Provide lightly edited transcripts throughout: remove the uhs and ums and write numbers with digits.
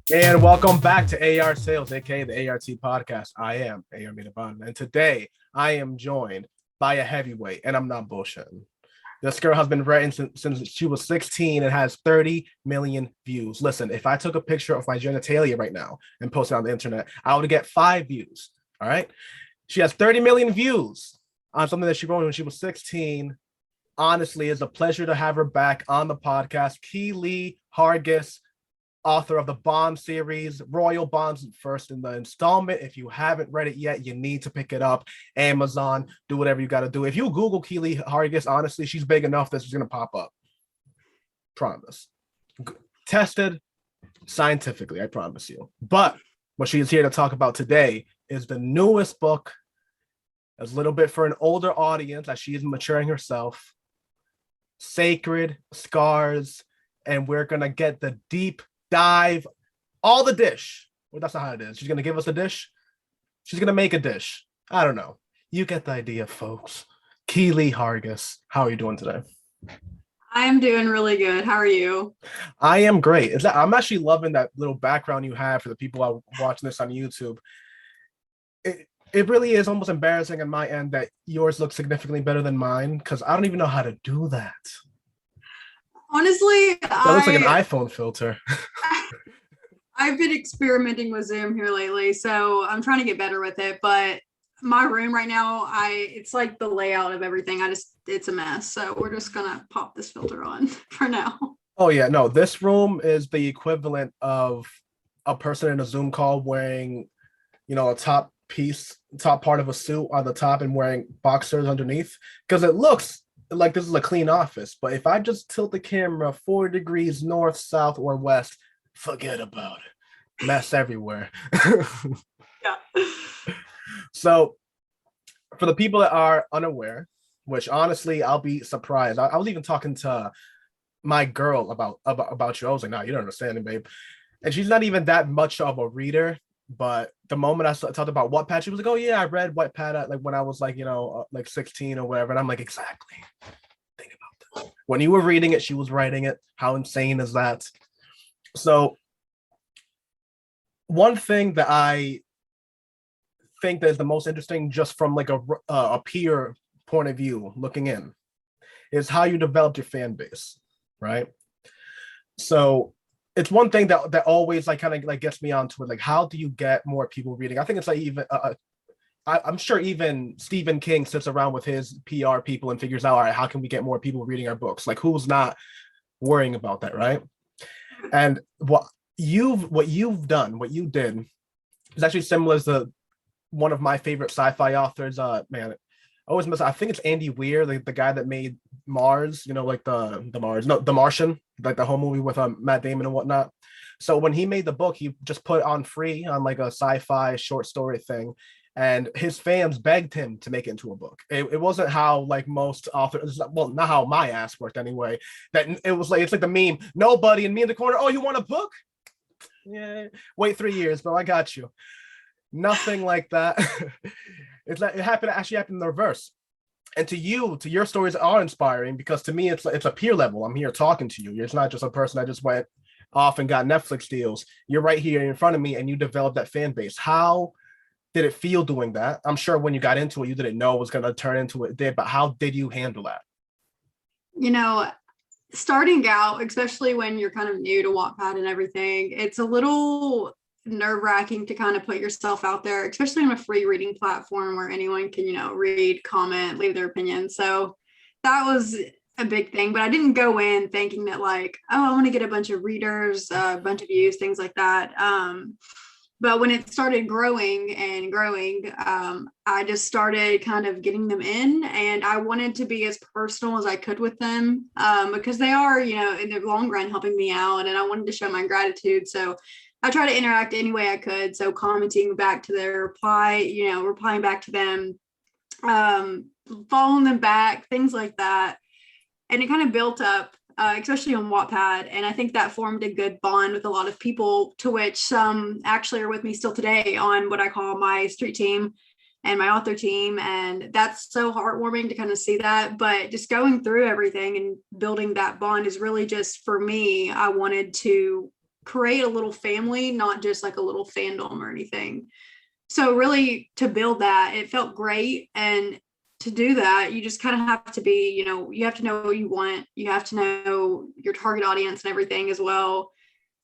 And welcome back to AR Sales, aka the ART podcast. I am AR, and today I am joined by a heavyweight, and I'm not bullshitting. This girl has been writing since she was 16 and has 30 million views. Listen, if I took a picture of my genitalia right now and posted it on the internet, I would get 5 views. All right. She has 30 million views on something that she wrote when she was 16. Honestly, it's a pleasure to have her back on the podcast. Keylee Hargis, author of the Bond series, Royal Bonds, first in the installment. If you haven't read it yet, you need to pick it up. Amazon, do whatever you got to do. If you Google Keylee Hargis, honestly, she's big enough that she's going to pop up. Promise. Tested scientifically, I promise you. But what she is here to talk about today is the newest book. A little bit for an older audience, as she is maturing herself. Sacred Scars. And we're going to get the deep dive, all the dish. Well, that's not how it is. She's going to give us a dish. She's going to make a dish. I don't know. You get the idea, folks. Keylee Hargis, how are you doing today? I'm doing really good. How are you? I am great. I'm actually loving that little background you have for the people who are watching this on YouTube. It really is almost embarrassing on my end that yours looks significantly better than mine, because I don't even know how to do that. Honestly, that looks like an iPhone filter. I've been experimenting with Zoom here lately, so I'm trying to get better with it. But my room right now, it's like the layout of everything. It's a mess. So we're just gonna pop this filter on for now. Oh yeah, no, this room is the equivalent of a person in a Zoom call wearing, a top part of a suit on the top and wearing boxers underneath, because it looks like this is a clean office. But if I just tilt the camera 4 degrees north, south, or west, forget about it. Mess everywhere. Yeah. So for the people that are unaware, which honestly I'll be surprised. I was even talking to my girl about you. I was like, no, you don't understand it, babe. And she's not even that much of a reader. But the moment I talked about Wattpad, she was like, "Oh yeah, I read Wattpad at, when I was like 16 or whatever." And I'm like, exactly. Think about that. When you were reading it, she was writing it. How insane is that? So, one thing that I think that is the most interesting, just from like a peer point of view, looking in, is how you developed your fan base, right? So it's one thing that always kind of gets me onto it. Like, how do you get more people reading? I think it's like even I'm sure even Stephen King sits around with his PR people and figures out, all right, how can we get more people reading our books? Like, who's not worrying about that, right? And what you did is actually similar to one of my favorite sci-fi authors. I think it's Andy Weir, the guy that made Mars, like the Martian, like the whole movie with Matt Damon and whatnot. So when he made the book, he just put it on free on like a sci-fi short story thing. And his fans begged him to make it into a book. It wasn't how like most authors, well, not how my ass worked anyway. That it was like, it's like the meme, nobody, and me in the corner, oh, you want a book? Yeah, wait 3 years, bro, I got you. Nothing like that. It actually happened in the reverse. And to your stories are inspiring, because to me it's a peer level. I'm here talking to you. It's not just a person that just went off and got Netflix deals. You're right here in front of me, and you developed that fan base. How did it feel doing that? I'm sure when you got into it, you didn't know it was going to turn into what it did, but how did you handle that? Starting out, especially when you're kind of new to Wattpad and everything, it's a little nerve-wracking to kind of put yourself out there, especially on a free reading platform where anyone can, read, comment, leave their opinion. So that was a big thing, but I didn't go in thinking that like, oh, I want to get a bunch of readers, a bunch of views, things like that. But when it started growing and growing, I just started kind of getting them in, and I wanted to be as personal as I could with them, because they are, in the long run helping me out, and I wanted to show my gratitude. So I try to interact any way I could. So commenting back to their reply, replying back to them, following them back, things like that. And it kind of built up, especially on Wattpad. And I think that formed a good bond with a lot of people, to which some actually are with me still today on what I call my street team and my author team. And that's so heartwarming to kind of see that. But just going through everything and building that bond is really just, for me, I wanted to create a little family, not just like a little fandom or anything. So really to build that, it felt great. And to do that, you just kind of have to be, you have to know what you want. You have to know your target audience and everything as well.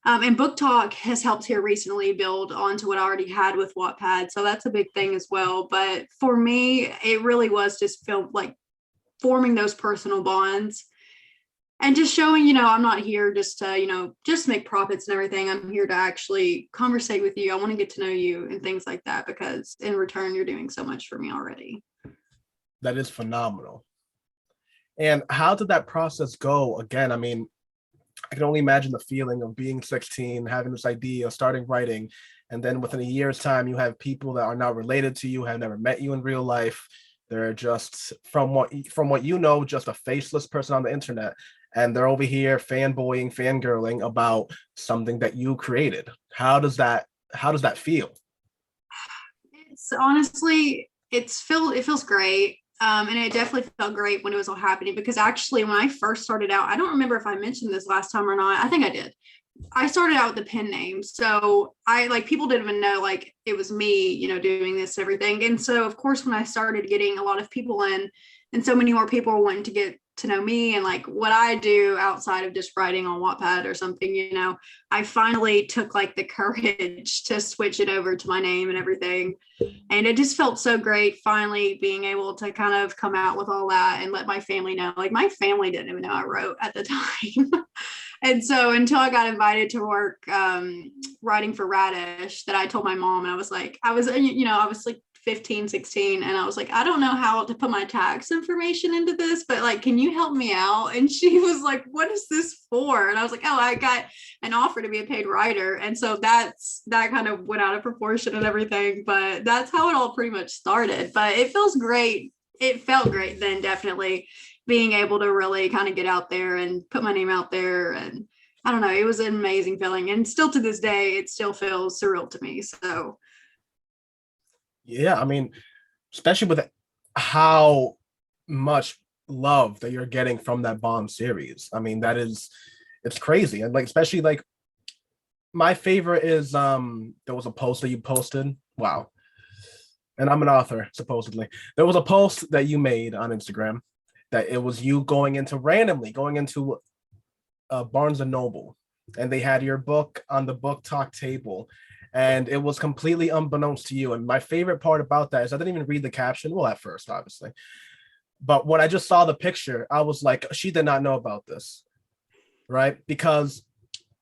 And Booktok has helped here recently build onto what I already had with Wattpad. So that's a big thing as well. But for me, it really was just feel like forming those personal bonds and just showing, I'm not here just to, just make profits and everything. I'm here to actually conversate with you. I want to get to know you and things like that, because in return, you're doing so much for me already. That is phenomenal. And how did that process go? Again, I mean, I can only imagine the feeling of being 16, having this idea, starting writing, and then within a year's time, you have people that are not related to you, have never met you in real life. They're just, from what just a faceless person on the internet, and they're over here fanboying, fangirling about something that you created. How does that feel? It's honestly, it feels great. And it definitely felt great when it was all happening, because actually when I first started out, I don't remember if I mentioned this last time or not. I think I did. I started out with a pen name. So people didn't even know like it was me, doing this and everything. And so of course, when I started getting a lot of people in and so many more people wanting to get to know me and like what I do outside of just writing on Wattpad or something, I finally took like the courage to switch it over to my name and everything. And it just felt so great finally being able to kind of come out with all that and let my family know. Like my family didn't even know I wrote at the time. And so until I got invited to work writing for Radish, that I told my mom, and I was like 15, 16. And I was like, I don't know how to put my tax information into this, but like, can you help me out? And she was like, what is this for? And I was like, oh, I got an offer to be a paid writer. And so that kind of went out of proportion and everything, but that's how it all pretty much started. But it feels great. It felt great then, definitely being able to really kind of get out there and put my name out there. And I don't know, it was an amazing feeling. And still to this day, it still feels surreal to me. So Yeah, I mean, especially with how much love that you're getting from that Bond series. I mean, it's crazy. And like, especially like my favorite is there was a post that you posted. Wow. And I'm an author, supposedly. There was a post that you made on Instagram that it was you randomly going into Barnes and Noble, and they had your book on the Booktok table, and it was completely unbeknownst to you. And my favorite part about that is I didn't even read the caption. Well, at first, obviously. But when I just saw the picture, I was like, she did not know about this, right? Because,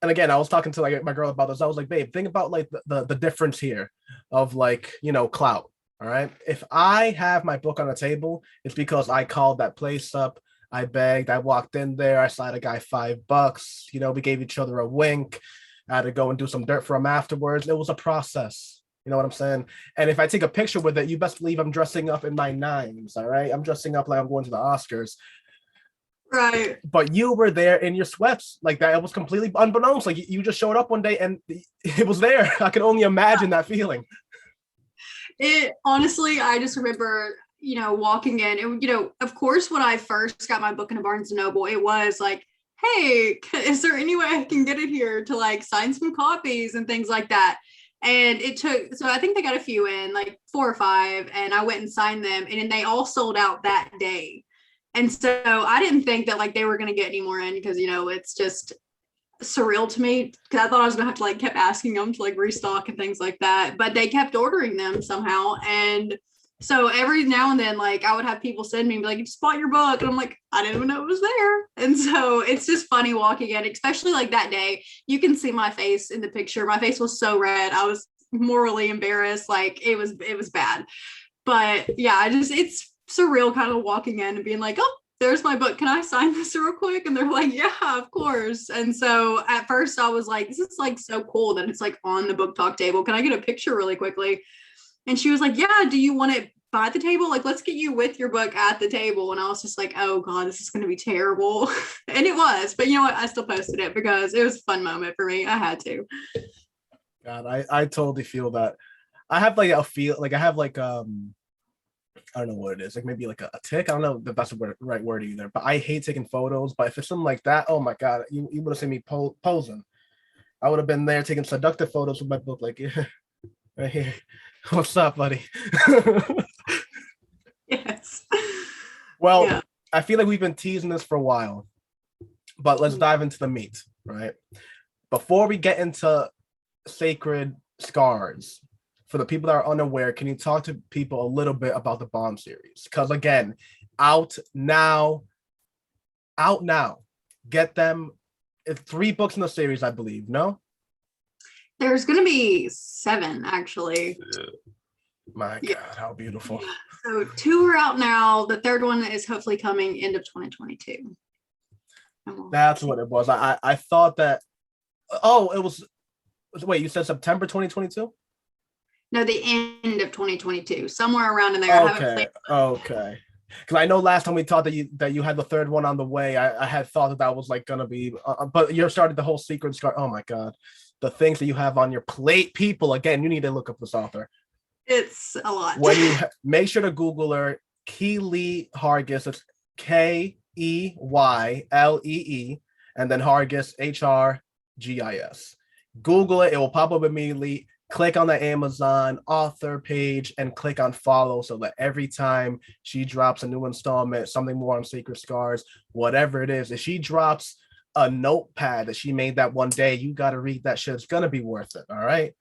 and again, I was talking to like my girl about this. I was like, babe, think about like the difference here of like, clout. All right. If I have my book on the table, it's because I called that place up. I begged, I walked in there, I slid a guy $5. We gave each other a wink. I had to go and do some dirt for him afterwards. It was a process. You know what I'm saying? And if I take a picture with it, you best believe I'm dressing up in my nines. All right. I'm dressing up like I'm going to the Oscars. right. But you were there in your sweats like that. It was completely unbeknownst. Like you just showed up one day and it was there. I can only imagine that feeling. It honestly, I just remember, walking in and, of course, when I first got my book in a Barnes and Noble, it was like, hey, is there any way I can get it here to like sign some copies and things like that? And so I think they got a few in, like 4 or 5, and I went and signed them, and they all sold out that day. And so I didn't think that like they were going to get any more in, because, it's just surreal to me, because I thought I was gonna have to like kept asking them to like restock and things like that, but they kept ordering them somehow. And so every now and then, like I would have people send me like, you just bought your book, and I'm like, I didn't even know it was there. And so it's just funny walking in, especially like that day. You can see my face in the picture. My face was so red. I was morally embarrassed. Like it was bad. But yeah, it's surreal kind of walking in and being like, oh, there's my book. Can I sign this real quick? And they're like, yeah, of course. And so at first I was like, this is like so cool that it's like on the Booktok table. Can I get a picture really quickly? And she was like, yeah, do you want it by the table? Like, let's get you with your book at the table. And I was just like, oh God, this is going to be terrible. And it was, but you know what? I still posted it because it was a fun moment for me. I had to. God, I totally feel that. I have like a feel like I have like I don't know what it is, like maybe like a tick. I don't know if that's the right word either, but I hate taking photos. But if it's something like that, oh my God, you would have seen me posing. I would have been there taking seductive photos with my book, like, yeah, right here. What's up, buddy? Yes. Well, Yeah. I feel like we've been teasing this for a while, but let's dive into the meat, right? Before we get into Sacred Scars, for the people that are unaware, can you talk to people a little bit about the Bond series? Because again, out now. Get them. It's 3 books in the series, I believe. No? There's going to be 7, actually. My God, how beautiful. Yeah. So 2 are out now. The 3rd one is hopefully coming end of 2022. That's what it was. I thought that. Oh, it was. Wait, you said September 2022? No, the end of 2022, somewhere around in there. Okay. Because I know last time we thought that you had the 3rd one on the way. I had thought that was like gonna be, but you're starting the whole Secret Scar. Oh my God, the things that you have on your plate, people. Again, you need to look up this author. It's a lot. When you make sure to Google her, Keylee Hargis. It's Keylee, and then Hargis, Hrgis. Google it. It will pop up immediately. Click on the Amazon author page and click on follow so that every time she drops a new installment, something more on Sacred Scars, whatever it is, if she drops a notepad that she made that one day, you got to read that shit. It's going to be worth it. All right.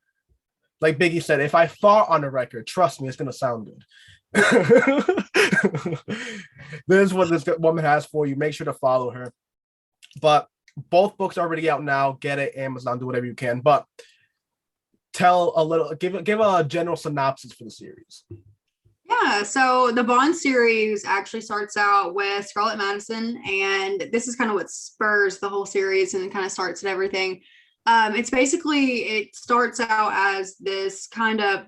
Like Biggie said, if I fart on the record, trust me, it's going to sound good. This is what this woman has for you. Make sure to follow her. But both books are already out now. Get it, Amazon, do whatever you can. But tell a little, give a general synopsis for the series. Yeah, so the Bond series actually starts out with Scarlett Madison, and this is kind of what spurs the whole series and kind of starts at everything. It starts out as this kind of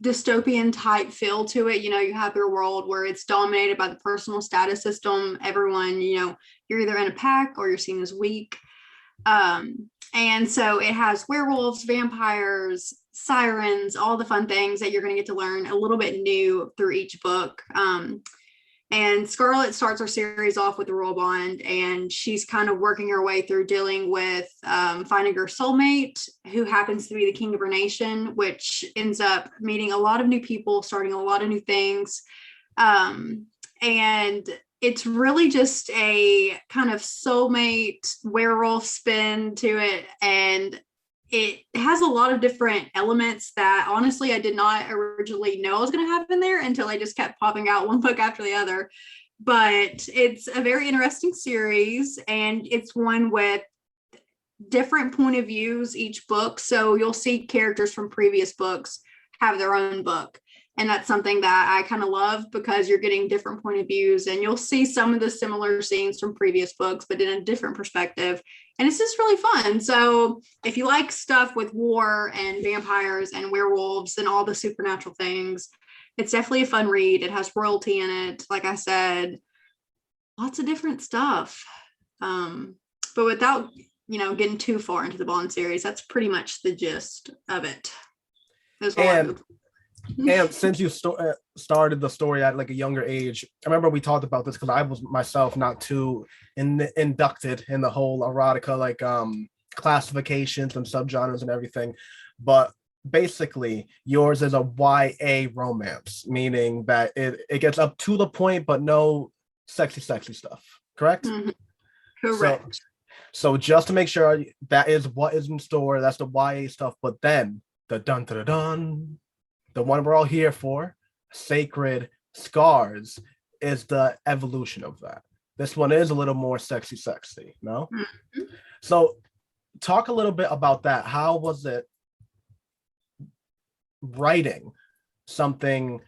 dystopian type feel to it. You have your world where it's dominated by the personal status system. Everyone, you're either in a pack or you're seen as weak. And so it has werewolves, vampires, sirens, all the fun things that you're going to get to learn a little bit new through each book. And Scarlett starts her series off with the royal bond, and she's kind of working her way through dealing with finding her soulmate, who happens to be the king of her nation, which ends up meeting a lot of new people, starting a lot of new things. And it's really just a kind of soulmate werewolf spin to it. And it has a lot of different elements that honestly I did not originally know I was going to have in there until I just kept popping out one book after the other. But it's a very interesting series, and it's one with different point of views each book. So you'll see characters from previous books have their own book. And that's something that I kind of love, because you're getting different point of views, and you'll see some of the similar scenes from previous books, but in a different perspective. And it's just really fun. So if you like stuff with war and vampires and werewolves and all the supernatural things, it's definitely a fun read. It has royalty in it. Like I said, lots of different stuff. But without, getting too far into the Bond series, that's pretty much the gist of it. And since you started the story at like a younger age, I remember we talked about this because I was myself not too inducted in the whole erotica, like classifications and subgenres and everything. But basically, yours is a YA romance, meaning that it gets up to the point, but no sexy stuff. Correct? Mm-hmm. Correct. So just to make sure, that is what is in store. That's the YA stuff. But then the dun. The one we're all here for, Sacred Scars, is the evolution of that. This one is a little more sexy, no? Mm-hmm. So talk a little bit about that. How was it writing something,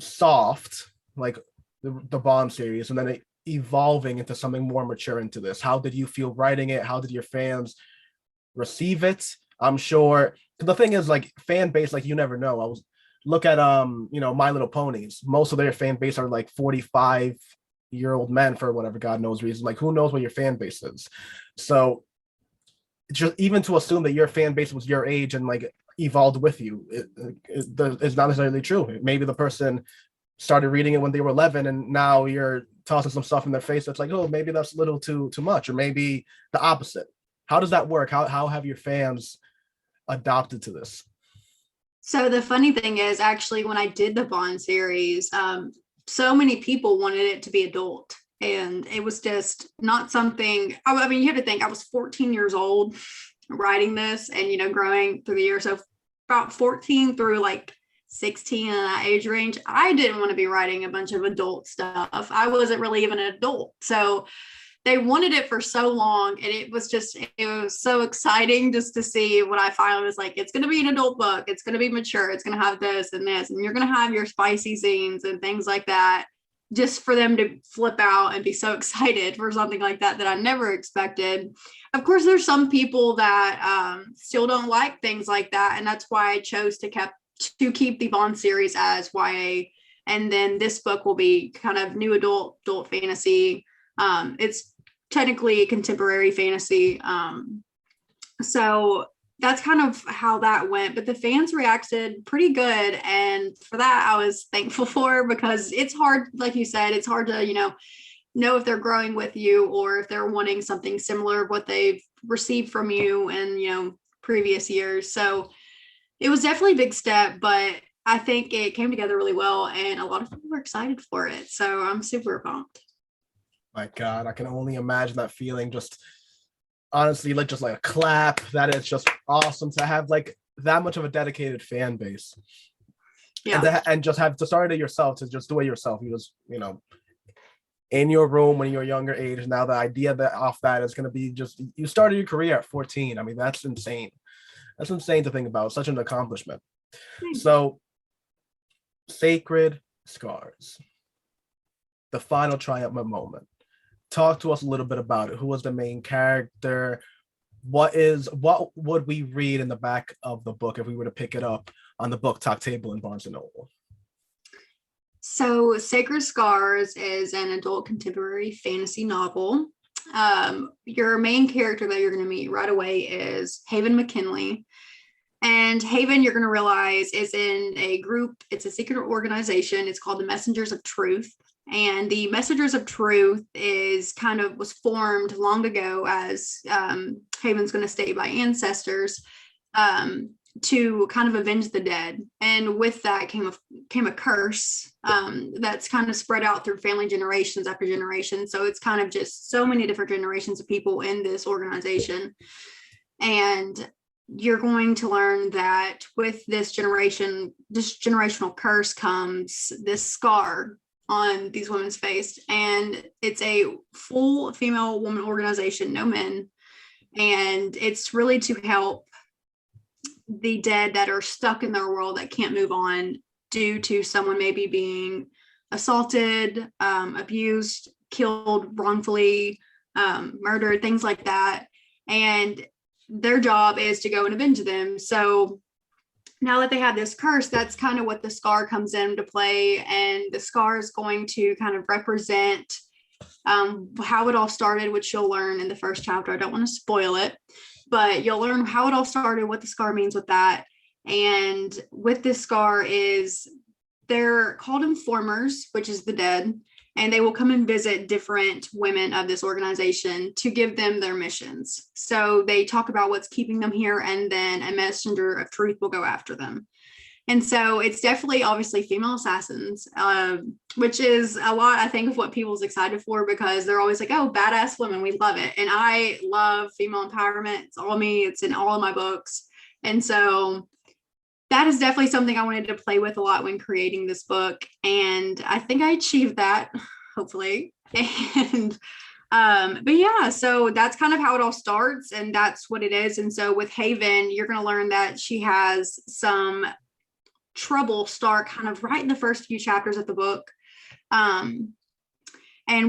soft, like the Bond series, and then evolving into something more mature into this? How did you feel writing it? How did your fans receive it? I'm sure the thing is, like, fan base, like, you never know. Look at My Little Ponies. Most of their fan base are like 45-year-old men for whatever God knows reason. Like, who knows what your fan base is? So just even to assume that your fan base was your age and like evolved with you, it's not necessarily true. Maybe the person started reading it when they were 11 and now you're tossing some stuff in their face that's like, oh, maybe that's a little too much, or maybe the opposite? How does that work? How have your fans adopted to this? So the funny thing is, actually, when I did the Bond series, so many people wanted it to be adult, and it was just not something. I mean, you have to think, I was 14 years old writing this, and growing through the years. So about 14 through like 16 in that age range, I didn't want to be writing a bunch of adult stuff. I wasn't really even an adult, so they wanted it for so long, and it was so exciting just to see what I finally was like, it's going to be an adult book. It's going to be mature. It's going to have this and this, and you're going to have your spicy scenes and things like that, just for them to flip out and be so excited for something like that I never expected. Of course, there's some people that still don't like things like that. And that's why I chose to keep the Bond series as YA. And then this book will be kind of new adult fantasy. It's technically contemporary fantasy. So that's kind of how that went, but the fans reacted pretty good. And for that, I was thankful for, because it's hard, like you said, it's hard to, know if they're growing with you or if they're wanting something similar of what they've received from you in, previous years. So it was definitely a big step, but I think it came together really well, and a lot of people were excited for it. So I'm super pumped. My God, I can only imagine that feeling. Just honestly, like a clap. That is just awesome to have like that much of a dedicated fan base. Yeah, and just have to start it yourself, to just do it yourself. You just in your room when you're a younger age. Now the idea that off that is going to be just, you started your career at 14. I mean, that's insane. That's insane to think about. Such an accomplishment. So, Sacred Scars, the final triumphant moment. Talk to us a little bit about it. Who was the main character? What would we read in the back of the book if we were to pick it up on the Booktok table in Barnes & Noble? So Sacred Scars is an adult contemporary fantasy novel. Your main character that you're going to meet right away is Haven McKinley. And Haven, you're going to realize, is in a group. It's a secret organization. It's called the Messengers of Truth. And the Messengers of Truth was formed long ago as Haven's going to stay by ancestors to kind of avenge the dead. And with that came a curse that's kind of spread out through family generations after generation. So it's kind of just so many different generations of people in this organization. And you're going to learn that with this generational curse comes this scar on these women's face, and it's a full female woman organization, no men, and it's really to help the dead that are stuck in their world, that can't move on due to someone maybe being assaulted, abused, killed wrongfully, murdered, things like that, and their job is to go and avenge them. So now that they have this curse, that's kind of what the scar comes into play. And the scar is going to kind of represent how it all started, which you'll learn in the first chapter. I don't want to spoil it, but you'll learn how it all started, what the scar means with that. And with this scar they're called informers, which is the dead. And they will come and visit different women of this organization to give them their missions. So they talk about what's keeping them here, and then a messenger of truth will go after them. And so it's definitely, obviously, female assassins, which is a lot, I think, of what people's excited for, because they're always like, oh, badass women, we love it. And I love female empowerment. It's all me. It's in all of my books. And so that is definitely something I wanted to play with a lot when creating this book. And I think I achieved that, hopefully. And, but yeah, so that's kind of how it all starts, and that's what it is. And so with Haven, you're going to learn that she has some trouble start kind of right in the first few chapters of the book. And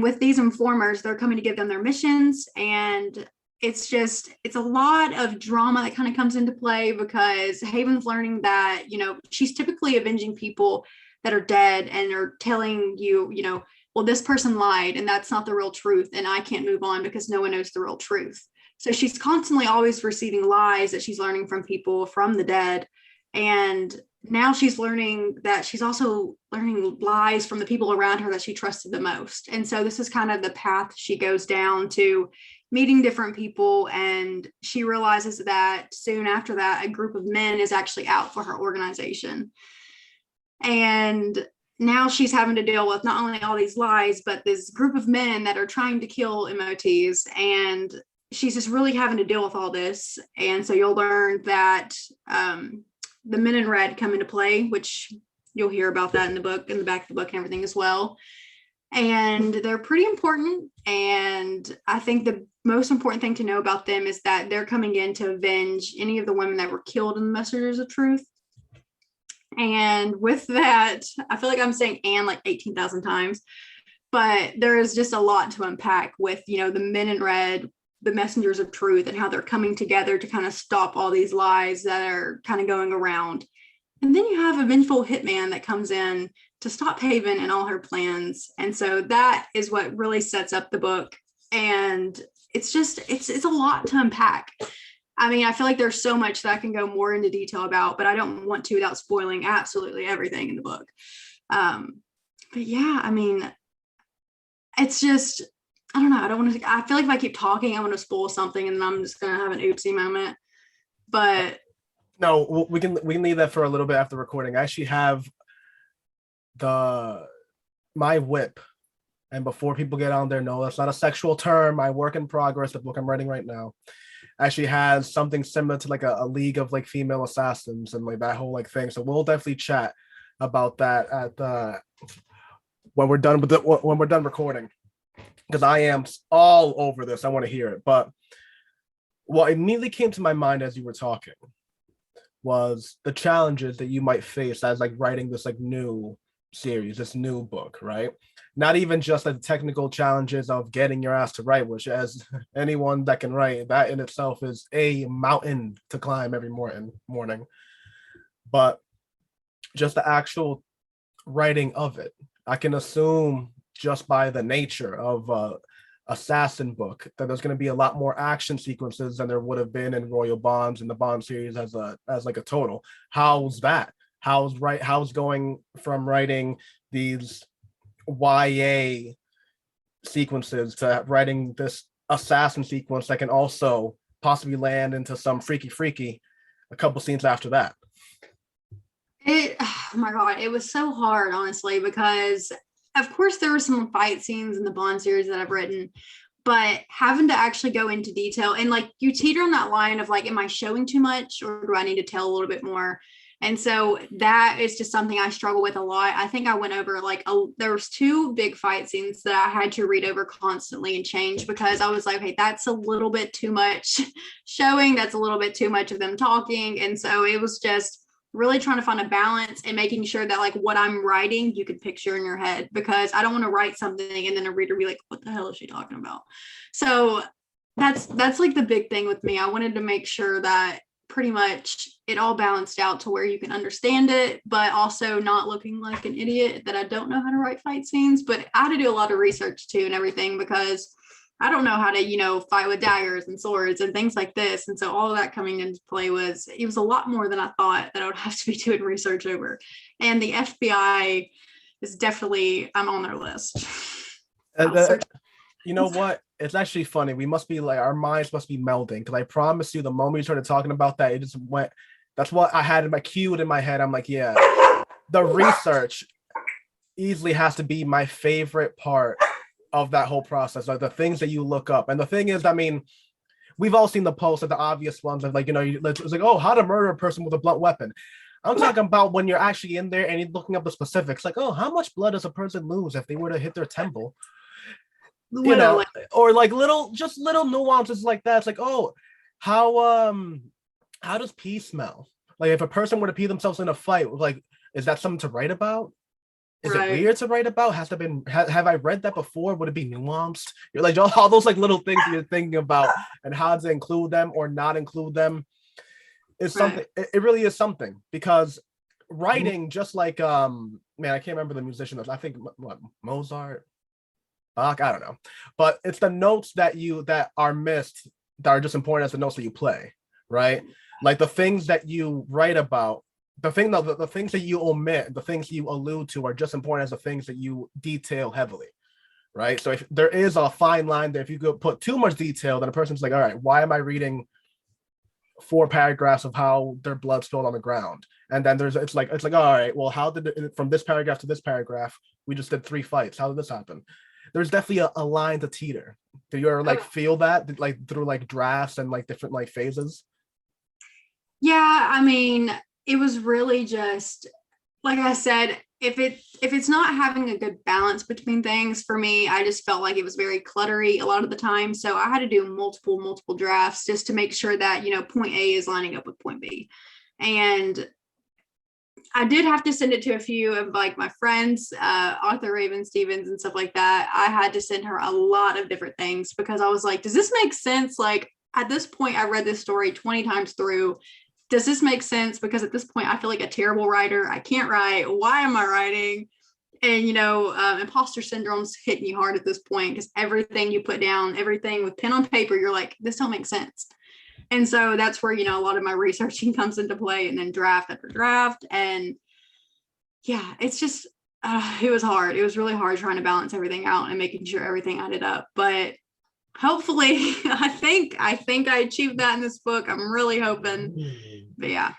with these informers, they're coming to give them their missions, and it's a lot of drama that kind of comes into play, because Haven's learning that, she's typically avenging people that are dead and are telling you, well, this person lied and that's not the real truth, and I can't move on because no one knows the real truth. So she's constantly always receiving lies that she's learning from people from the dead. And now she's learning that she's also learning lies from the people around her that she trusted the most. And so this is kind of the path she goes down to meeting different people. And she realizes that soon after that, a group of men is actually out for her organization. And now she's having to deal with not only all these lies, but this group of men that are trying to kill MOTs. And she's just really having to deal with all this. And so you'll learn that the men in red come into play, which you'll hear about that in the book, in the back of the book and everything as well. And they're pretty important. And I think the most important thing to know about them is that they're coming in to avenge any of the women that were killed in the Messengers of Truth. And with that, I feel like I'm saying "and" like 18,000 times, but there is just a lot to unpack with, you know, the men in red, the Messengers of Truth, and how they're coming together to kind of stop all these lies that are kind of going around. And then you have a vengeful hitman that comes in to stop Haven and all her plans. And so that is what really sets up the book. And it's just, it's a lot to unpack. I mean, I feel like there's so much that I can go more into detail about, but I don't want to without spoiling absolutely everything in the book. But yeah, I mean, it's just, I don't know. I don't want to, I feel like if I keep talking, I'm going to spoil something and I'm just going to have an oopsie moment. But no, we can leave that for a little bit after recording. I actually have my whip, and before people get on there, no, that's not a sexual term. My work in progress, the book I'm writing right now, actually has something similar to like a league of like female assassins and like that whole like thing. So we'll definitely chat about that at when we're done recording, because I am all over this. I want to hear it. But what immediately came to my mind as you were talking was the challenges that you might face as like writing this like new series, this new book, right? Not even just like the technical challenges of getting your ass to write, which as anyone that can write, that in itself is a mountain to climb every morning. But just the actual writing of it. I can assume just by the nature of assassin book that there's going to be a lot more action sequences than there would have been in Royal Bonds and the Bond series as like a total. How's that? How's going from writing these YA sequences to writing this assassin sequence that can also possibly land into some freaky a couple scenes after that? oh my God, it was so hard, honestly, because of course there were some fight scenes in the Bond series that I've written, but having to actually go into detail and like you teeter on that line of like, am I showing too much or do I need to tell a little bit more? And so that is just something I struggle with a lot. I think I went over like there was 2 big fight scenes that I had to read over constantly and change because I was like, hey, that's a little bit too much showing. That's a little bit too much of them talking. And so it was just really trying to find a balance and making sure that like what I'm writing, you could picture in your head, because I don't want to write something and then a reader be like, what the hell is she talking about? So that's like the big thing with me. I wanted to make sure that pretty much it all balanced out to where you can understand it, but also not looking like an idiot that I don't know how to write fight scenes. But I had to do a lot of research too and everything, because I don't know how to, you know, fight with daggers and swords and things like this. And so all of that coming into play was a lot more than I thought that I would have to be doing research over. And the FBI is definitely, I'm on their list. You know what? It's actually funny. We must be like, our minds must be melding, because I promise you, the moment you started talking about that, it just went. That's what I had in my queued in my head. I'm like, yeah, the research easily has to be my favorite part of that whole process, like the things that you look up. And the thing is, I mean, we've all seen the posts of the obvious ones of like, you know, it's like, oh, how to murder a person with a blunt weapon. I'm talking about when you're actually in there and you're looking up the specifics, like, oh, how much blood does a person lose if they were to hit their temple? You know, or like little nuances like that. It's like, oh, how does pee smell? Like if a person were to pee themselves in a fight, like, is that something to write about? Is it weird to write about? Have I read that before? Would it be nuanced? You're like all those like little things you're thinking about and how to include them or not include them is something. It really is something, because writing, just like man, I can't remember the musician. I think what, Mozart, Bach, I don't know, but it's the notes that are missed that are just important as the notes that you play, right? Like the things that you write about the thing though, the things that you omit, the things you allude to are just important as the things that you detail heavily, right? So if there is a fine line there, if you go put too much detail, then a person's like, all right, why am I reading 4 paragraphs of how their blood spilled on the ground? And then it's like, all right, well, how did it, from this paragraph to this paragraph, we just did 3 fights. How did this happen? There's definitely a line to teeter. Do you ever like feel that like through like drafts and like different like phases? Yeah, I mean, it was really just like I said, if it's not having a good balance between things for me, I just felt like it was very cluttery a lot of the time. So I had to do multiple drafts just to make sure that, point A is lining up with point B. And I did have to send it to a few of like my friends, Arthur Raven Stevens and stuff like that. I had to send her a lot of different things because I was like, does this make sense? Like at this point, I read this story 20 times through. Does this make sense? Because at this point, I feel like a terrible writer. I can't write. Why am I writing? And, imposter syndrome's hitting you hard at this point because everything you put down, everything with pen on paper, you're like, this don't make sense. And so that's where, a lot of my researching comes into play, and then draft after draft. And yeah, it's just, it was hard. It was really hard trying to balance everything out and making sure everything added up. But hopefully, I think I achieved that in this book. I'm really hoping. But yeah.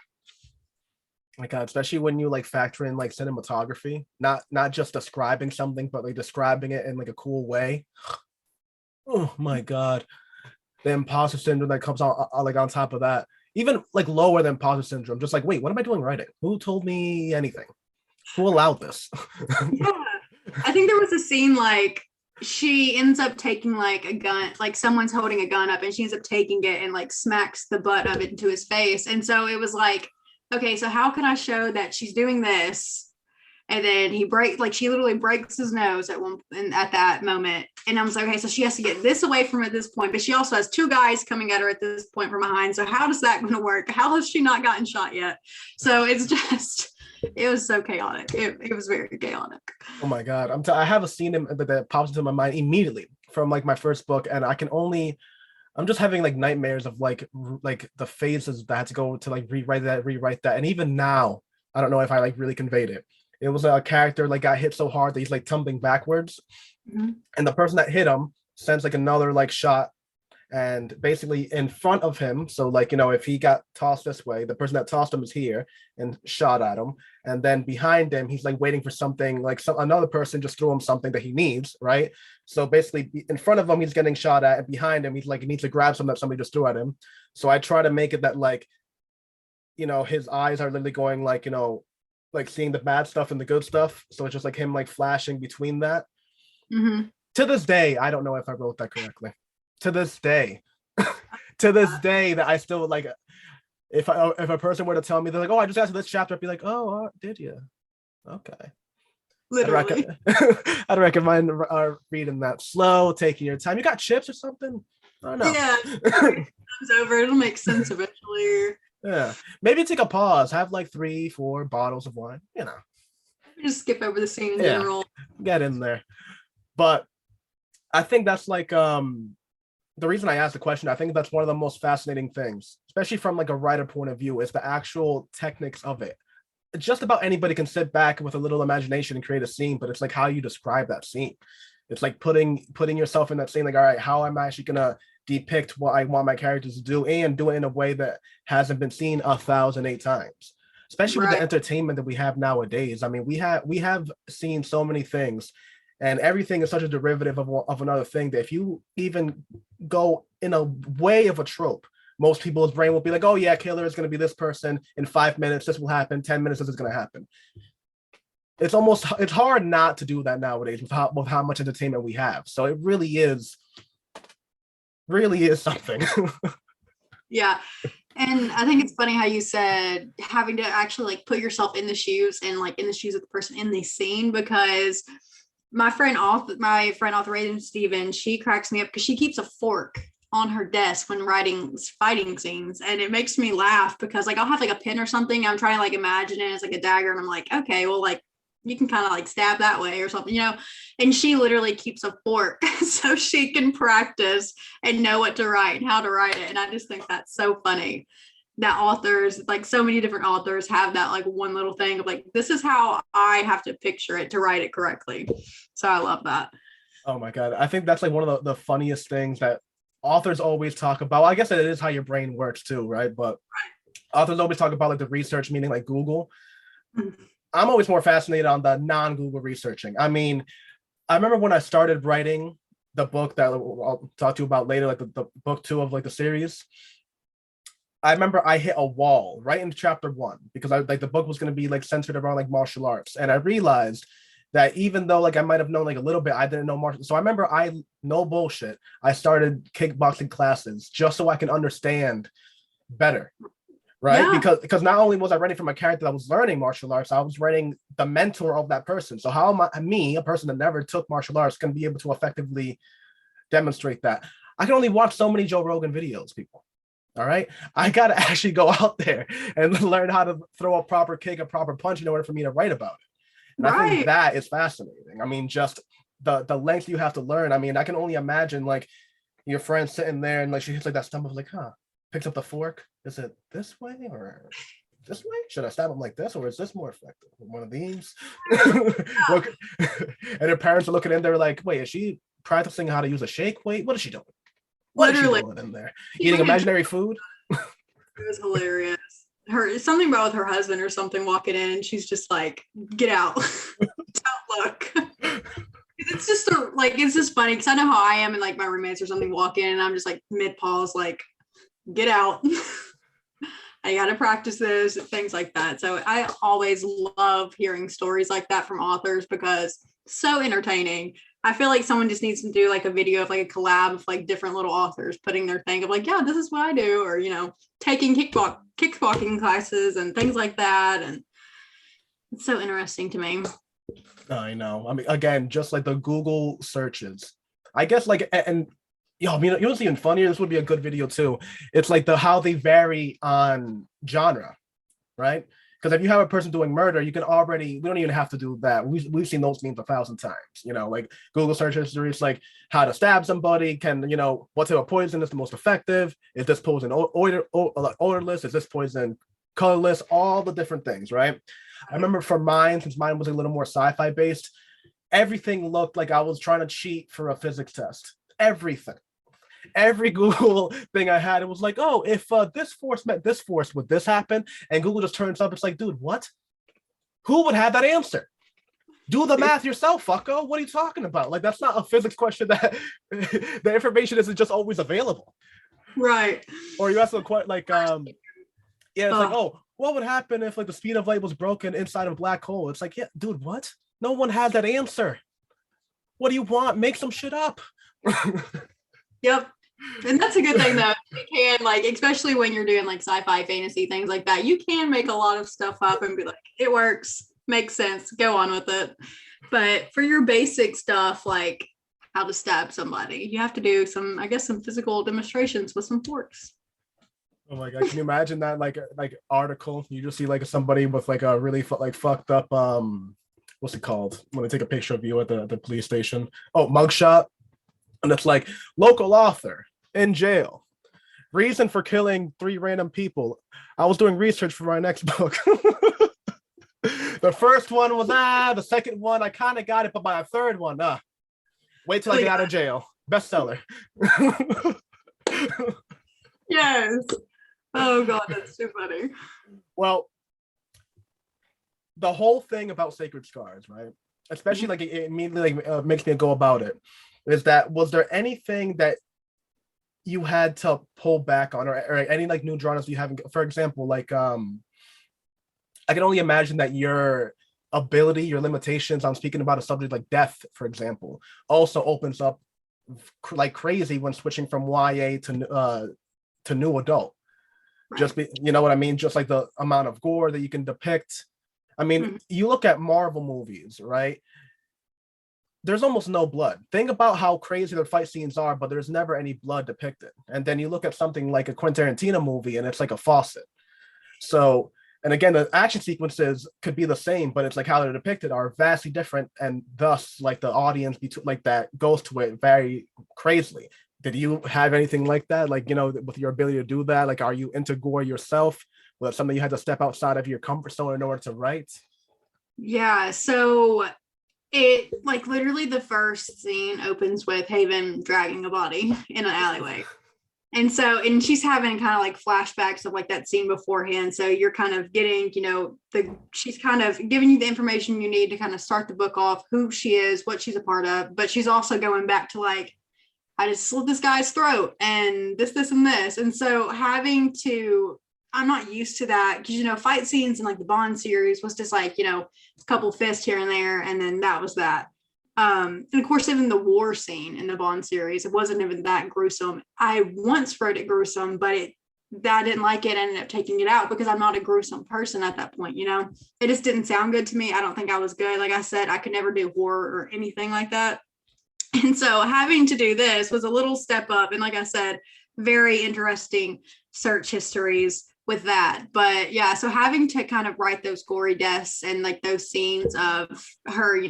My God, especially when you like factor in like cinematography, not just describing something, but like describing it in like a cool way. Oh my God. The imposter syndrome that comes on like on top of that, even like lower than imposter syndrome, just like, wait, what am I doing writing? Who told me anything? Who allowed this? Yeah. I think there was a scene like she ends up taking like a gun, like someone's holding a gun up and she ends up taking it and like smacks the butt of it into his face. And so it was like, okay, so how can I show that she's doing this? And then she literally breaks his nose at that moment. And I was like, okay, so she has to get this away from at this point, but she also has 2 guys coming at her at this point from behind. So how does that going to work? How has she not gotten shot yet? So it's just, it was so chaotic. It was very chaotic. Oh my God. I have a scene that pops into my mind immediately from like my first book. And I'm just having like nightmares of like the phases that I had to go to like rewrite that. And even now, I don't know if I like really conveyed it. It was a character like got hit so hard that he's like tumbling backwards. Mm-hmm. And the person that hit him sends like another like shot, and basically in front of him. So like, if he got tossed this way, the person that tossed him is here and shot at him. And then behind him, he's like waiting for something, like another person just threw him something that he needs, right? So basically in front of him, he's getting shot at, and behind him, he's like, he needs to grab something that somebody just threw at him. So I try to make it that like, his eyes are literally going like, like seeing the bad stuff and the good stuff. So it's just like him like flashing between that. Mm-hmm. To this day, I don't know if I wrote that correctly. To this day, that I still like, if a person were to tell me, they're like, oh, I just asked this chapter, I'd be like, oh, did you? Okay. Literally. I'd recommend reading that slow, taking your time. You got chips or something? I don't know. Yeah. It's over. It'll make sense eventually. Yeah, maybe take a pause, have like 3-4 bottles of wine, just skip over the scene in general, get in there. But I think that's like the reason I asked the question. I think that's one of the most fascinating things, especially from like a writer point of view, is the actual techniques of it. Just about anybody can sit back with a little imagination and create a scene, but it's like how you describe that scene. It's like putting yourself in that scene, like, all right, how am I actually gonna depict what I want my characters to do, and do it in a way that hasn't been seen 1,008 times, especially with the entertainment that we have nowadays. I mean, we have seen so many things, and everything is such a derivative of another thing that if you even go in a way of a trope, most people's brain will be like, oh yeah, killer is going to be this person in 5 minutes, this will happen, 10 minutes, this is going to happen. It's hard not to do that nowadays with how much entertainment we have. So it really is something. Yeah. And I think it's funny how you said having to actually like put yourself in the shoes and like in the shoes of the person in the scene, because my friend author Raven Stevens, she cracks me up because she keeps a fork on her desk when writing fighting scenes, and it makes me laugh because like I'll have like a pin or something, I'm trying to like imagine it as like a dagger, and I'm like, okay, well, like you can kind of like stab that way or something, and she literally keeps a fork so she can practice and know what to write and how to write it. And I just think that's so funny. that authors, like so many different authors have that like one little thing of like, this is how I have to picture it to write it correctly. So I love that. Oh my God. I think that's like one of the funniest things that authors always talk about. Well, I guess it is how your brain works too, right? But authors always talk about like the research, meaning like Google. I'm always more fascinated on the non-Google researching. I mean, I remember when I started writing the book that I'll talk to you about later, like the book 2 of like the series. I remember I hit a wall right in chapter 1 because I like the book was going to be like centered around like martial arts, and I realized that even though like I might have known like a little bit, I didn't know martial. So I remember no bullshit, I started kickboxing classes just so I can understand better, right? Yeah. Because not only was I writing for my character that was learning martial arts, I was writing the mentor of that person. So how am me, a person that never took martial arts, can be able to effectively demonstrate that? I can only watch so many Joe Rogan videos, people. All right, I gotta actually go out there and learn how to throw a proper kick, a proper punch in order for me to write about it. And I think that is fascinating. I mean, just the length you have to learn. I mean, I can only imagine like your friend sitting there and like she hits like that stumble, like, picks up the fork. Is it this way or this way? Should I stab him like this, or is this more effective? One of these? Look, and her parents are looking in there like, wait, is she practicing how to use a shake weight? What is she doing? What Literally. is she doing in there? Eating imaginary food? It was hilarious. Something about with her husband or something walking in, and she's just like, "Get out, don't look." It's just it's just funny because I know how I am, and like my roommates or something walk in, and I'm just like mid pause, like, "Get out." I got to practice this, things like that. So I always love hearing stories like that from authors because so entertaining. I feel like someone just needs to do like a video of like a collab of like different little authors putting their thing of like, yeah, this is what I do, or taking kickboxing classes and things like that. And it's so interesting to me. I know. I mean, again, just like the Google searches, I guess like, and I mean, what's even funnier, this would be a good video too. It's like how they vary on genre, right? Because if you have a person doing murder, we don't even have to do that. We've seen those memes 1,000 times, like Google search history. It's like how to stab somebody, what type of poison is the most effective? Is this poison odorless? Is this poison colorless? All the different things, right? I remember for mine, since mine was a little more sci-fi based, everything looked like I was trying to cheat for a physics test. Everything. Every Google thing I had, it was like, oh, if this force met this force, would this happen? And Google just turns up. It's like, dude, what? Who would have that answer? Do the math yourself, fucko. What are you talking about? Like, that's not a physics question that the information isn't just always available. Right. Or you ask a question like, it's like, oh, what would happen if like the speed of light was broken inside of a black hole? It's like, yeah, dude, what? No one has that answer. What do you want? Make some shit up. Yep. And that's a good thing though. You can especially when you're doing like sci-fi fantasy things like that, you can make a lot of stuff up and be like, it works, makes sense, go on with it. But for your basic stuff, like how to stab somebody, you have to do some physical demonstrations with some forks. Oh my God, can you imagine that like article? You just see like somebody with like a really fucked up what's it called when they take a picture of you at the police station? Oh, mugshot. And it's like, local author in jail. Reason for killing 3 random people. I was doing research for my next book. The first one was the second one I kind of got it, but my third one, wait till I get out of jail. Bestseller. Yes. Oh God, that's too funny. Well, the whole thing about Sacred Scars, right? Especially like it immediately makes me go about it. Was there anything that you had to pull back on, or any like new genres you haven't? For example, like I can only imagine that your limitations on speaking about a subject like death, for example, also opens up like crazy when switching from YA to new adult. Right. You know what I mean? Just like the amount of gore that you can depict. I mean, you look at Marvel movies, right? There's almost no blood. Think about how crazy their fight scenes are, but there's never any blood depicted. And then you look at something like a Quentin Tarantino movie and it's like a faucet. So, and again, the action sequences could be the same, but it's like how they're depicted are vastly different. And thus like the audience like that goes to it very crazily. Did you have anything like that? Like, with your ability to do that, like, are you into gore yourself? Was it something you had to step outside of your comfort zone in order to write? Yeah, so it like literally the first scene opens with Haven dragging a body in an alleyway. And she's having kind of like flashbacks of like that scene beforehand. So you're kind of getting, she's kind of giving you the information you need to kind of start the book off, who she is, what she's a part of. But she's also going back to like, I just slit this guy's throat and this, and this. And so I'm not used to that because, fight scenes in like the Bond series was just like, a couple fists here and there. And then that was that. And of course, even the war scene in the Bond series, it wasn't even that gruesome. I once wrote it gruesome, but I didn't like it. I ended up taking it out because I'm not a gruesome person at that point. It just didn't sound good to me. I don't think I was good. Like I said, I could never do horror or anything like that. And so having to do this was a little step up. And like I said, very interesting search histories with that. But yeah, so having to kind of write those gory deaths and like those scenes of her,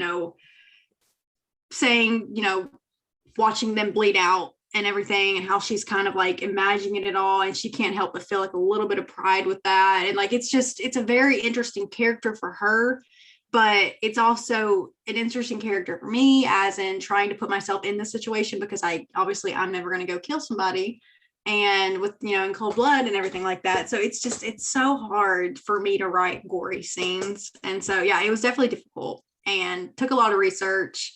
saying, watching them bleed out and everything and how she's kind of like imagining it all. And she can't help but feel like a little bit of pride with that. And like, it's a very interesting character for her, but it's also an interesting character for me as in trying to put myself in the situation because I'm never going to go kill somebody and with, in cold blood and everything like that. So it's so hard for me to write gory scenes. And so, yeah, it was definitely difficult and took a lot of research.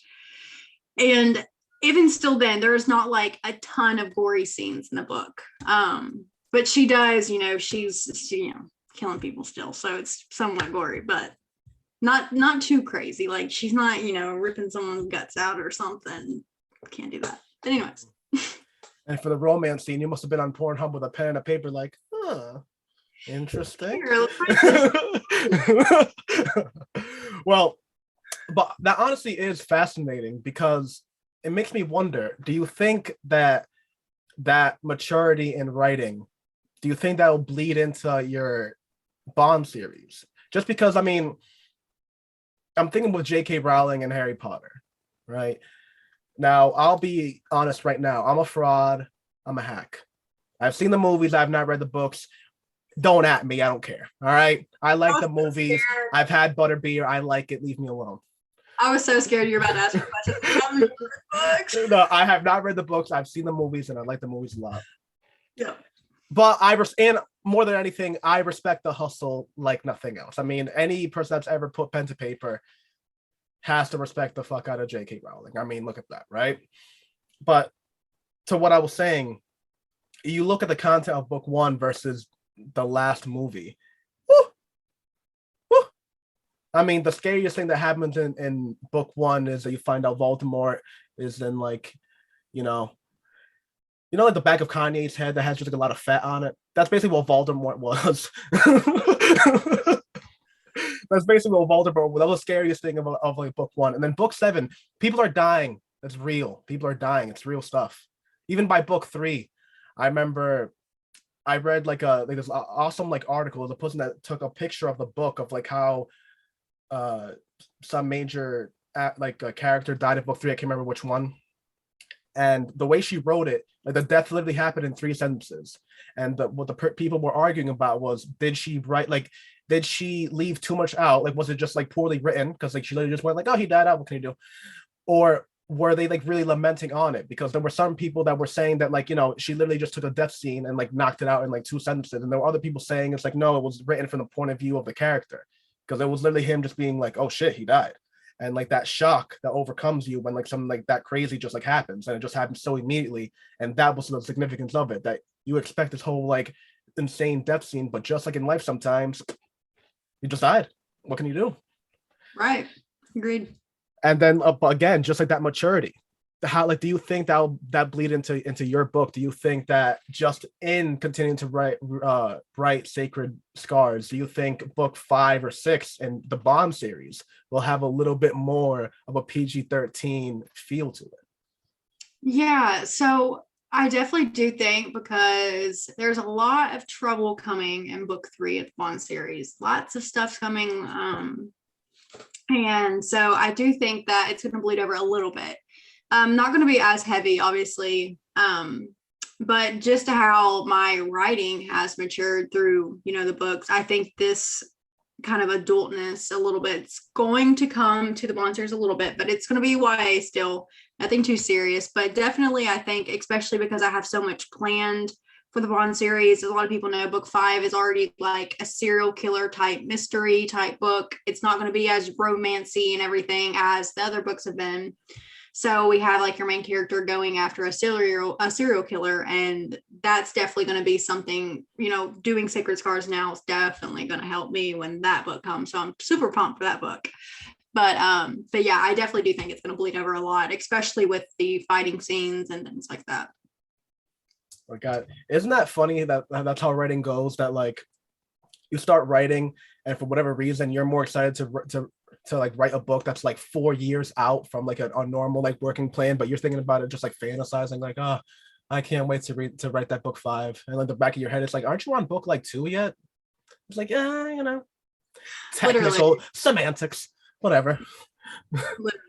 And even still then, there's not like a ton of gory scenes in the book. But she does, she's killing people still. So it's somewhat gory, but not too crazy. Like she's not, ripping someone's guts out or something. Can't do that. But anyways. And for the romance scene, you must have been on Pornhub with a pen and a paper like, interesting. Well, but that honestly is fascinating because it makes me wonder, do you think that maturity in writing, do you think that will bleed into your Bond series? Just because, I'm thinking with J.K. Rowling and Harry Potter, right? Now, I'll be honest right now. I'm a fraud. I'm a hack. I've seen the movies. I've not read the books. Don't at me. I don't care. All right? I like the movies. Scared. I've had butterbeer. I like it. Leave me alone. I was so scared you were about to ask me questions. No, I have not read the books. I've seen the movies, and I like the movies a lot. Yeah. But and more than anything, I respect the hustle like nothing else. Any person that's ever put pen to paper has to respect the fuck out of J.K. Rowling. Look at that, right? But to what I was saying, you look at the content of book 1 versus the last movie. Woo! Woo! The scariest thing that happens in book 1 is that you find out Voldemort is in like, like the back of Kanye's head that has just like a lot of fat on it. That's basically what Voldemort was. That's basically what Voldemort was. That was the scariest thing of like book 1. And then book 7, people are dying. That's real. People are dying. It's real stuff. Even by book 3, I remember I read like this awesome like article. The person that took a picture of the book of like how some major a character died in book 3. I can't remember which one. And the way she wrote it, like the death literally happened in 3 sentences. And what the people were arguing about was, did she leave too much out? Like, was it just like poorly written? Because like she literally just went like, oh, he died out. What can you do? Or were they like really lamenting on it? Because there were some people that were saying that like, she literally just took a death scene and like knocked it out in like 2 sentences. And there were other people saying it's like, no, it was written from the point of view of the character. Because it was literally him just being like, oh shit, he died. And like that shock that overcomes you when like something like that crazy just like happens, and it just happens so immediately. And that was the significance of it, that you expect this whole like insane death scene, but just like in life, sometimes you just died. What can you do? Right. Agreed. And then again, just like that maturity, how like do you think that bleed into your book? Do you think that just in continuing to write Sacred Scars, do you think book 5 or 6 in the Bond series will have a little bit more of a PG-13 feel to it? Yeah, so I definitely do think, because there's a lot of trouble coming in book 3 of the Bond series. Lots of stuff coming. And so I do think that it's going to bleed over a little bit. Not going to be as heavy, obviously. But just how my writing has matured through, the books, I think this kind of adultness a little bit, it's going to come to the monsters a little bit, but it's going to be YA still, nothing too serious. But definitely, I think, especially because I have so much planned for the Bond series, as a lot of people know, book 5 is already like a serial killer type mystery type book. It's not going to be as romancy and everything as the other books have been. So we have like your main character going after a serial killer, and that's definitely going to be something, doing Sacred Scars now is definitely going to help me when that book comes. So I'm super pumped for that book. But yeah, I definitely do think it's going to bleed over a lot, especially with the fighting scenes and things like that. Oh my God, isn't that funny that that's how writing goes? That like you start writing, and for whatever reason, you're more excited to like write a book that's like 4 years out from like a normal like working plan, but you're thinking about it just like fantasizing, like, oh, I can't wait to write that book 5. And then the back of your head, it's like, aren't you on book like 2 yet? It's like, yeah, technical Literally. semantics, whatever. Literally.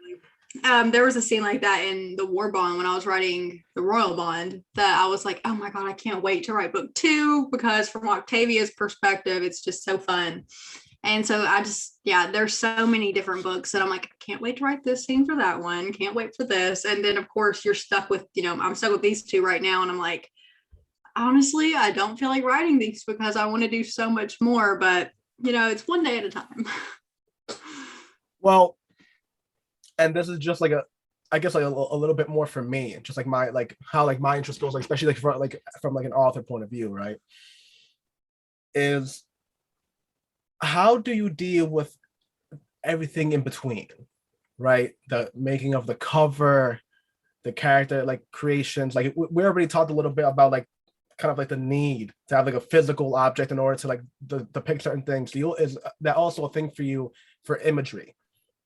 There was a scene like that in the War Bond when I was writing the Royal Bond that I was like, oh my God, I can't wait to write book 2, because from Octavia's perspective, it's just so fun. And so there's so many different books that I'm like, I can't wait to write this scene for that one. Can't wait for this. And then of course you're stuck with, I'm stuck with these 2 right now. And I'm like, honestly, I don't feel like writing these because I want to do so much more, but it's one day at a time. Well, and this is just like I guess like a little bit more for me, just like my like how like my interest goes, like especially like from like an author point of view, right? Is how do you deal with everything in between, right? The making of the cover, the character like creations. Like we already talked a little bit about like kind of like the need to have like a physical object in order to like depict certain things. Is that also a thing for you for imagery?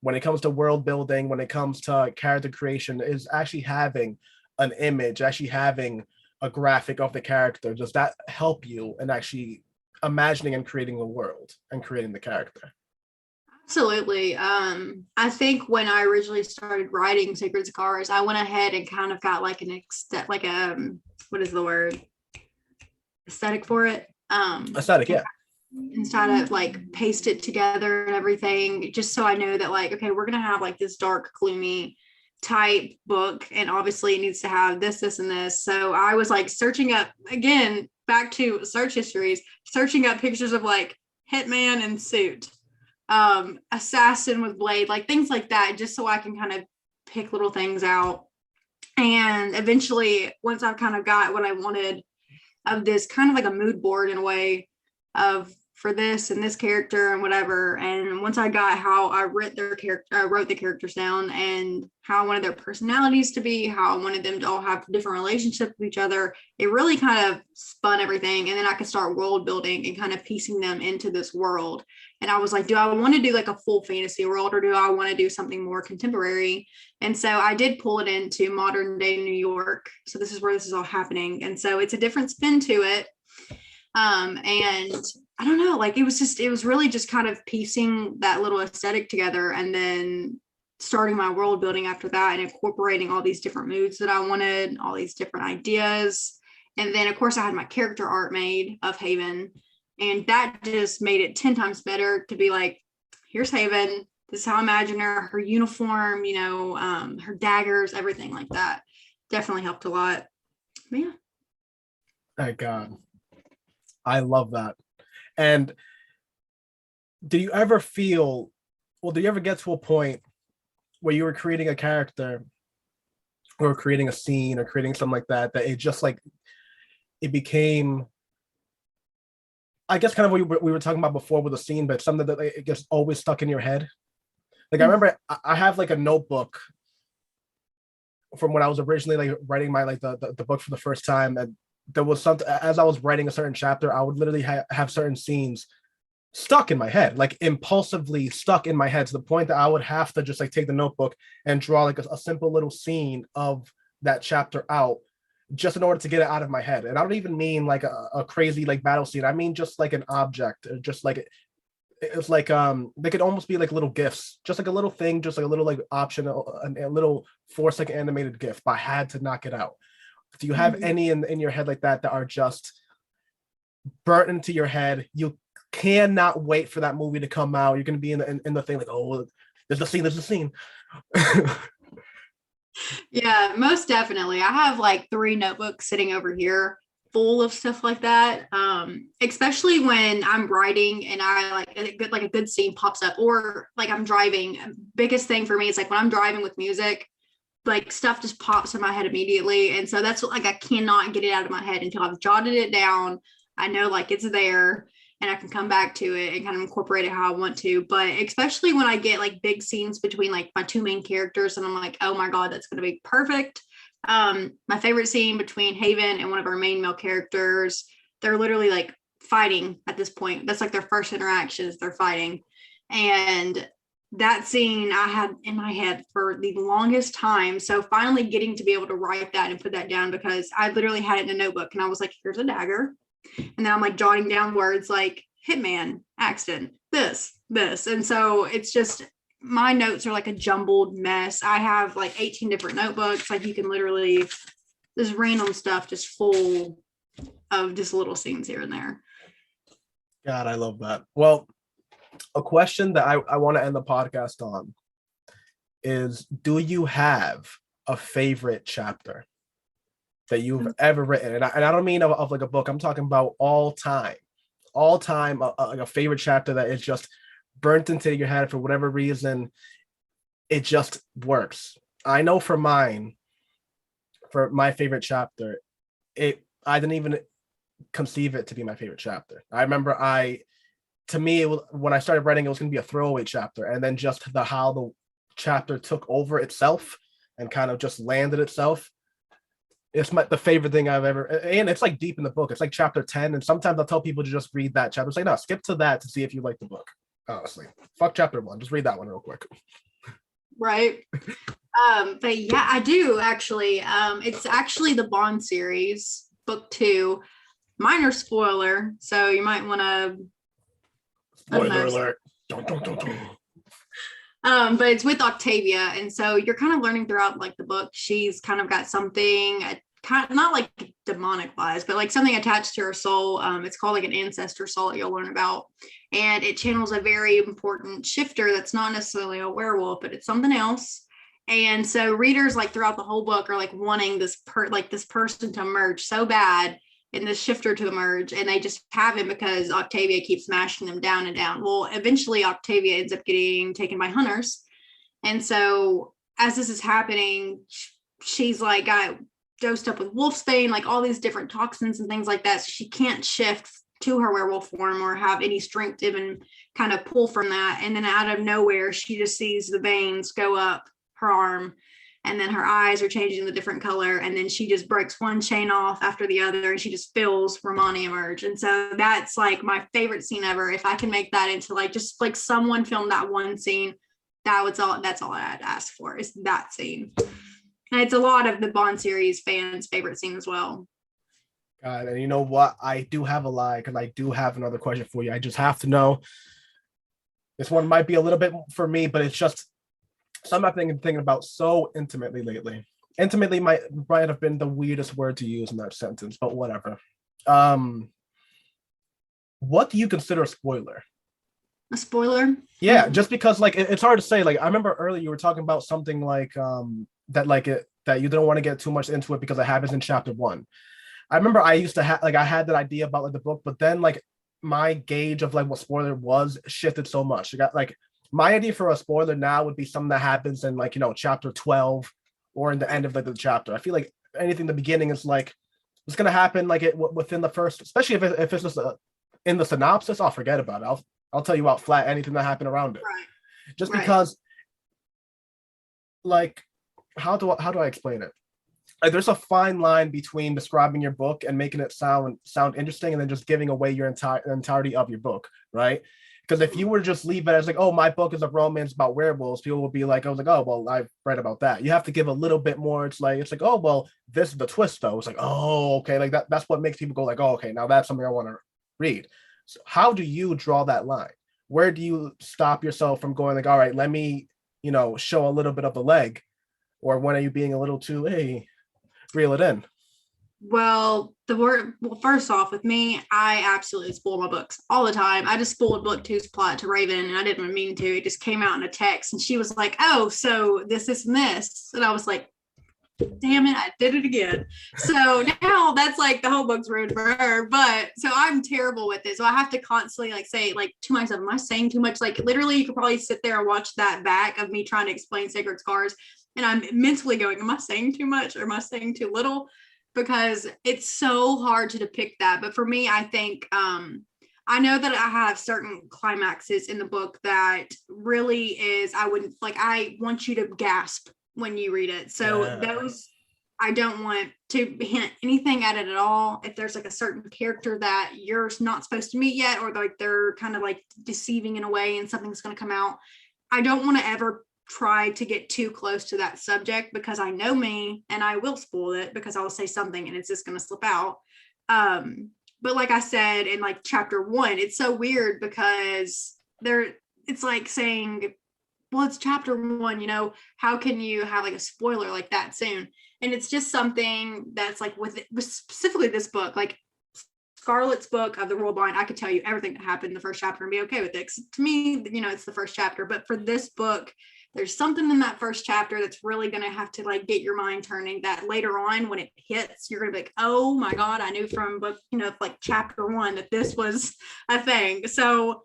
When it comes to world building, when it comes to character creation, is actually having an image, actually having a graphic of the character, does that help you in actually imagining and creating the world and creating the character? Absolutely. I think when I originally started writing Sacred Scars, I went ahead and kind of got like what is the word? Aesthetic for it. Aesthetic, yeah. Instead of like paste it together and everything, just so I know that like, okay, we're gonna have like this dark, gloomy type book, and obviously it needs to have this, and this. So I was like searching up again, back to search histories, searching up pictures of like hitman in suit, assassin with blade, like things like that, just so I can kind of pick little things out. And eventually, once I kind of got what I wanted of this kind of like a mood board in a way of for this and this character and whatever. And once I got how I wrote the characters down and how I wanted their personalities to be, how I wanted them to all have different relationships with each other, it really kind of spun everything. And then I could start world building and kind of piecing them into this world. And I was like, do I want to do like a full fantasy world, or do I want to do something more contemporary? And so I did pull it into modern day New York. So this is where this is all happening. And so it's a different spin to it. And I don't know, like it was really just kind of piecing that little aesthetic together, and then starting my world building after that, and incorporating all these different moods that I wanted, all these different ideas. And then of course I had my character art made of Haven, and that just made it 10 times better to be like, here's Haven, this is how I imagine her uniform, her daggers, everything like that. Definitely helped a lot. But yeah. Thank God. I love that. And do you ever get to a point where you were creating a character or creating a scene or creating something like that it just like, it became, I guess, kind of what we were talking about before with the scene, but something that it gets always stuck in your head? Like, I remember I have like a notebook from when I was originally like writing my like the book for the first time, and there was something, as I was writing a certain chapter, I would literally have certain scenes stuck in my head, like impulsively stuck in my head, to the point that I would have to just like take the notebook and draw like a simple little scene of that chapter out, just in order to get it out of my head. And I don't even mean like a crazy like battle scene. I mean just like an object, or just like it's like they could almost be like little gifts, just like a little thing, just like a little like optional, a little 4-second animated gif, but I had to knock it out. Do you have any in your head like that are just burnt into your head? You cannot wait for that movie to come out. You're gonna be in the thing like, oh, there's the scene. Yeah, most definitely. I have like 3 notebooks sitting over here full of stuff like that. Especially when I'm writing and I like a good scene pops up, or like I'm driving. Biggest thing for me is like when I'm driving with music, like stuff just pops in my head immediately. And so that's what, like, I cannot get it out of my head until I've jotted it down. I know like it's there and I can come back to it and kind of incorporate it how I want to. But especially when I get like big scenes between like my 2 main characters and I'm like, oh my God, that's going to be perfect. My favorite scene between Haven and one of our main male characters, they're literally like fighting at this point. That's like their first interactions, they're fighting. And that scene I had in my head for the longest time. So finally getting to be able to write that and put that down, because I literally had it in a notebook and I was like, here's a dagger. And then I'm like jotting down words like hitman, accident, this. And so it's just, my notes are like a jumbled mess. I have like 18 different notebooks. Like you can literally, this random stuff just full of just little scenes here and there. God, I love that. Well, a question that I want to end the podcast on is, do you have a favorite chapter that you've ever written? And I don't mean of like a book. I'm talking about all time, like a favorite chapter that is just burnt into your head for whatever reason. It just works. I know for mine, for my favorite chapter, I didn't even conceive it to be my favorite chapter. I remember to me, when I started writing, it was going to be a throwaway chapter, and then just how the chapter took over itself and kind of just landed itself. It's the favorite thing I've ever, and it's like deep in the book. It's like chapter 10, and sometimes I'll tell people to just read that chapter. It's like, no, skip to that to see if you like the book. Honestly, fuck chapter 1. Just read that one real quick. Right. But yeah, I do actually. It's actually the Bond series, book 2. Minor spoiler, so you might want to. Spoiler alert. Don't. But it's with Octavia, and so you're kind of learning throughout like the book. She's kind of got something, kind of not like demonic wise, but like something attached to her soul. It's called like an ancestor soul that you'll learn about, and it channels a very important shifter that's not necessarily a werewolf, but it's something else. And so readers like throughout the whole book are like wanting this person to emerge so bad, and this shifter to emerge, and they just have him because Octavia keeps smashing them down and down. Well, eventually Octavia ends up getting taken by hunters. And so as this is happening, she's like got dosed up with wolfsbane, like all these different toxins and things like that. So she can't shift to her werewolf form or have any strength to even kind of pull from that. And then out of nowhere, she just sees the veins go up her arm, and then her eyes are changing the different color, and then she just breaks one chain off after the other, and she just feels Romani emerge. And so that's like my favorite scene ever. If I can make that into like just like someone filmed that one scene, that's all I'd ask for, is that scene. And it's a lot of the Bond series fans' favorite scene as well. God, and you know what? I do have a lie, because I do have another question for you. I just have to know. This one might be a little bit for me, but it's just something I've been thinking about so intimately lately. Intimately might have been the weirdest word to use in that sentence, but whatever. What do you consider a spoiler? A spoiler? Yeah, just because like it's hard to say. Like I remember earlier you were talking about something like that you don't want to get too much into it because it happens in chapter 1. I remember I used to have I had that idea about like the book, but then like my gauge of like what spoiler was shifted so much. I got like my idea for a spoiler now would be something that happens in like, chapter 12 or in the end of like the chapter. I feel like anything in the beginning is like, it's going to happen like it within the first, especially if it's just in the synopsis, I'll forget about it. I'll tell you out flat anything that happened around it. Right. Just because like, how do I explain it? Like, there's a fine line between describing your book and making it sound interesting and then just giving away your entirety of your book, right? Because if you were to just leave it as like, oh, my book is a romance about werewolves, people will be like, I was like, oh, well, I've read about that. You have to give a little bit more. It's like, oh, well, this is the twist, though. It's like, oh, okay. Like that's what makes people go like, oh, okay, now that's something I want to read. So how do you draw that line? where do you stop yourself from going like, all right, let me, show a little bit of the leg? Or when are you being a little too, hey, reel it in? Well, first off, with me, I absolutely spoil my books all the time. I just spoiled book two's plot to Raven, and I didn't mean to. It just came out in a text, and she was like, "Oh, so this, and this," and I was like, "Damn it, I did it again." So now that's like the whole book's ruined for her. But so I'm terrible with it, so I have to constantly like say like to myself, "Am I saying too much?" Like literally, you could probably sit there and watch that back of me trying to explain Sacred Scars, and I'm mentally going, "Am I saying too much or am I saying too little?" Because it's so hard to depict that. But for me, I think I know that I have certain climaxes in the book that really is, I want you to gasp when you read it. So those, I don't want to hint anything at it at all. If there's like a certain character that you're not supposed to meet yet, or like they're kind of like deceiving in a way and something's going to come out, I don't want to ever try to get too close to that subject, because I know me and I will spoil it because I will say something and it's just going to slip out. But like I said, in like chapter 1, it's so weird because it's like saying, well, it's chapter 1, how can you have like a spoiler like that soon? And it's just something that's like with specifically this book, like Scarlett's book of the World Blind, I could tell you everything that happened in the first chapter and be okay with it. To me, it's the first chapter. But for this book, there's something in that first chapter that's really going to have to like get your mind turning, that later on when it hits, you're going to be like, oh my God, I knew from book, like chapter 1 that this was a thing. So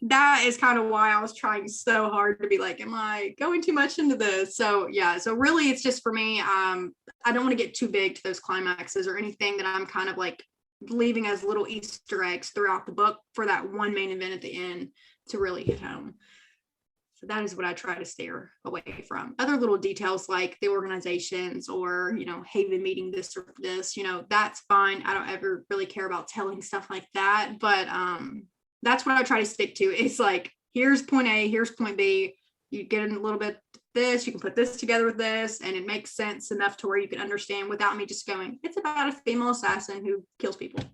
that is kind of why I was trying so hard to be like, am I going too much into this? So yeah, so really it's just for me, I don't want to get too big to those climaxes or anything that I'm kind of like leaving as little Easter eggs throughout the book for that one main event at the end to really hit home. So that is what I try to steer away from. Other little details like the organizations or, Haven meeting this or this, that's fine. I don't ever really care about telling stuff like that. But that's what I try to stick to. It's like, here's point A, here's point B. You get in a little bit this, you can put this together with this, and it makes sense enough to where you can understand without me just going, it's about a female assassin who kills people.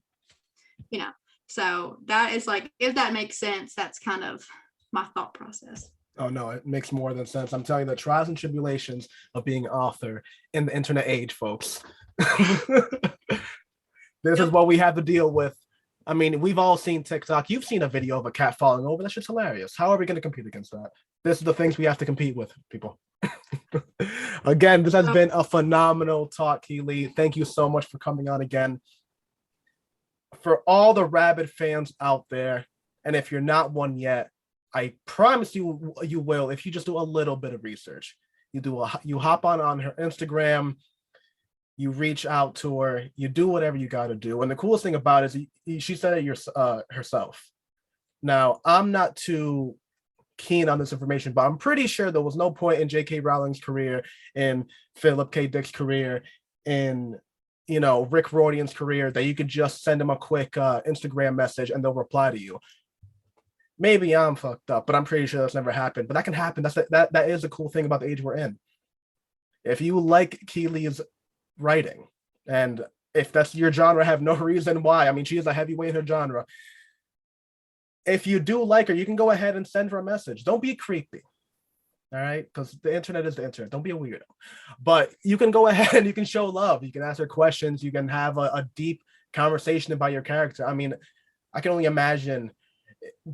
So that is like, if that makes sense, that's kind of my thought process. Oh no, it makes more than sense. I'm telling you, the trials and tribulations of being an author in the internet age, folks. This is what we have to deal with. I mean, we've all seen TikTok. You've seen a video of a cat falling over. That shit's hilarious. How are we going to compete against that? This is the things we have to compete with, people. Again, this has been a phenomenal talk, Keylee. Thank you so much for coming on again. For all the Rabid fans out there, and if you're not one yet, I promise you will if you just do a little bit of research. You hop on her Instagram, you reach out to her, you do whatever you got to do. And the coolest thing about it is she said it herself. Now, I'm not too keen on this information, but I'm pretty sure there was no point in J.K. Rowling's career, in Philip K. Dick's career, in Rick Riordan's career, that you could just send them a quick Instagram message and they'll reply to you. Maybe I'm fucked up, but I'm pretty sure that's never happened. But that can happen. That is the cool thing about the age we're in. If you like Keylee's writing, and if that's your genre, I have no reason why. I mean, she is a heavyweight in her genre. If you do like her, you can go ahead and send her a message. Don't be creepy. All right, because the internet is the internet. Don't be a weirdo. But you can go ahead and you can show love. You can ask her questions. You can have a deep conversation about your character. I mean, I can only imagine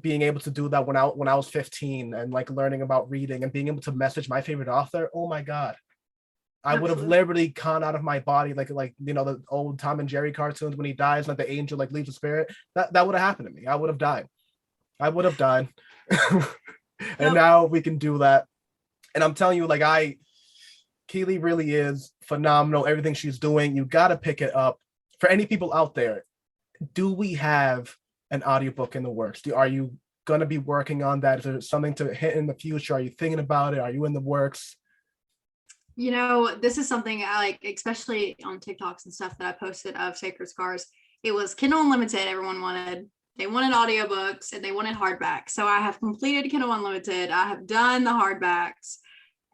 being able to do that when I was 15 and like learning about reading and being able to message my favorite author. Oh my God. I would have literally gone out of my body like the old Tom and Jerry cartoons when he dies, like the angel like leaves the spirit. That would have happened to me. I would have died. And now we can do that. And I'm telling you, Keylee really is phenomenal. Everything she's doing, you got to pick it up. For any people out there, do we have an audiobook in the works? Are you going to be working on that? Is there something to hit in the future? Are you thinking about it? Are you in the works? This is something I like, especially on TikToks and stuff that I posted of Sacred Scars. It was Kindle Unlimited. Everyone wanted audiobooks and they wanted hardbacks. So I have completed Kindle Unlimited. I have done the hardbacks.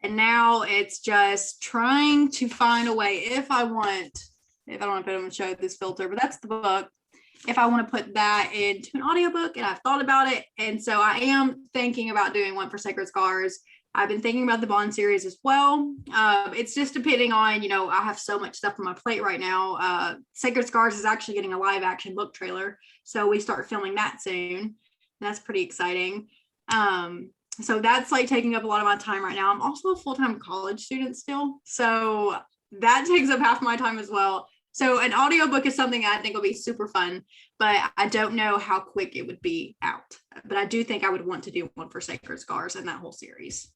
And now it's just trying to find a way, if I don't want to put them and show this filter, but that's the book. if I want to put that into an audiobook, and I've thought about it. And so I am thinking about doing one for Sacred Scars. I've been thinking about the Bond series as well. It's just depending on, I have so much stuff on my plate right now. Sacred Scars is actually getting a live action book trailer. So we start filming that soon. And that's pretty exciting. So that's like taking up a lot of my time right now. I'm also a full-time college student still. So that takes up half my time as well. So an audiobook is something I think will be super fun, but I don't know how quick it would be out. But I do think I would want to do one for Sacred Scars and that whole series.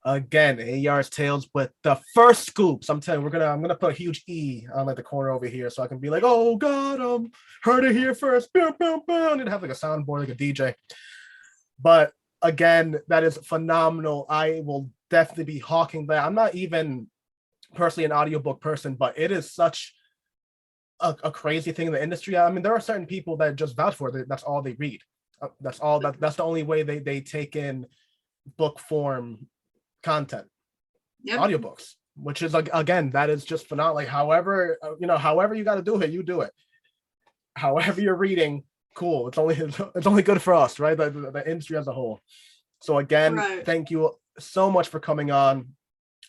Again, A.R.'s Tales with the first scoops. I'm telling you, I'm gonna put a huge E on like the corner over here, so I can be like, oh God, heard it here first. Boom, boom, boom. And have like a soundboard, like a DJ. But again, that is phenomenal. I will definitely be hawking that. I'm not even personally an audiobook person, but it is such a crazy thing in the industry. I mean, there are certain people that just vouch for it. That's all they read. That's the only way they take in book form content. Yep. Audiobooks, which is like, again, that is just phenomenal. Like however you got to do it, you do it. However you're reading, cool. It's only good for us, right? The industry as a whole. So again, right. Thank you so much for coming on.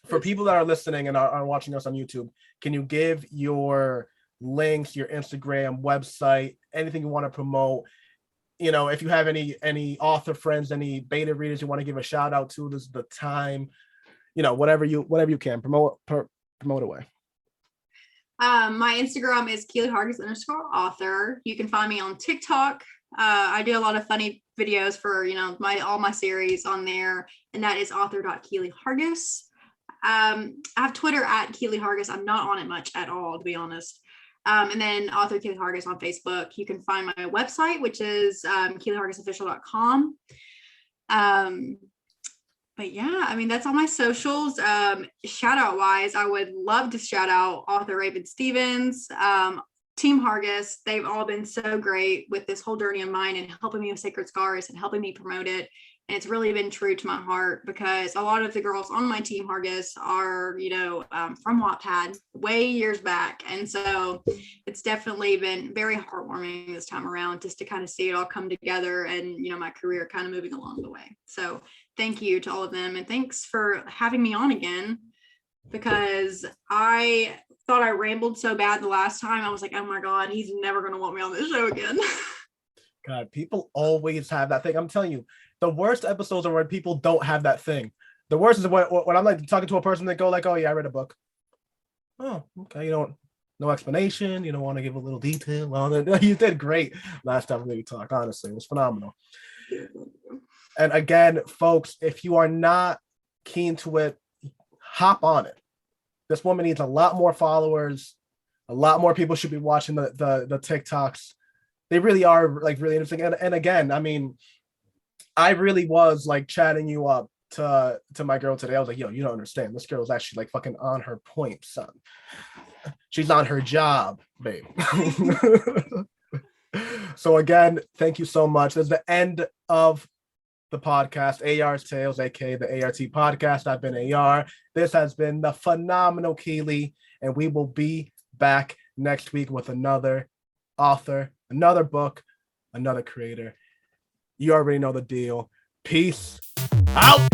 For people that are listening and are watching us on YouTube, can you give your links, your Instagram, website, anything you want to promote? If you have any author friends, any beta readers you want to give a shout out to, this is the time. Whatever you can promote away. My Instagram is Keylee Hargis _author. You can find me on TikTok. I do a lot of funny videos for all my series on there, and that is author.KeyleeHargis. I have Twitter at Keylee Hargis. I'm not on it much at all, to be honest. And then author Keylee Hargis on Facebook. You can find my website, which is KeyleeHargisOfficial.com. But yeah, I mean, that's all my socials. Shout out wise, I would love to shout out author Rabid Stevens, Team Hargis. They've all been so great with this whole journey of mine and helping me with Sacred Scars and helping me promote it. And it's really been true to my heart because a lot of the girls on my Team Hargis are, from Wattpad way years back. And so it's definitely been very heartwarming this time around just to kind of see it all come together and, my career kind of moving along the way. So thank you to all of them. And thanks for having me on again, because I thought I rambled so bad the last time. I was like, oh my God, he's never going to want me on this show again. God, people always have that thing. I'm telling you, the worst episodes are when people don't have that thing. The worst is when I'm like talking to a person that go like, oh yeah, I read a book. Oh, okay. No explanation. You don't want to give a little detail. Well, you did great last time we talked. Honestly, it was phenomenal. And again, folks, if you are not keen to it, hop on it. This woman needs a lot more followers. A lot more people should be watching the TikToks. They really are like really interesting. And again, I mean, I really was like chatting you up to my girl today. I was like, yo, you don't understand. This girl's actually like fucking on her point, son. She's on her job, babe. So again, thank you so much. That's the end of the podcast, A.R.'s Tales, aka the A.R.T podcast. I've been AR. This has been the phenomenal Keylee, and we will be back next week with another author, another book, another creator. You already know the deal. Peace out.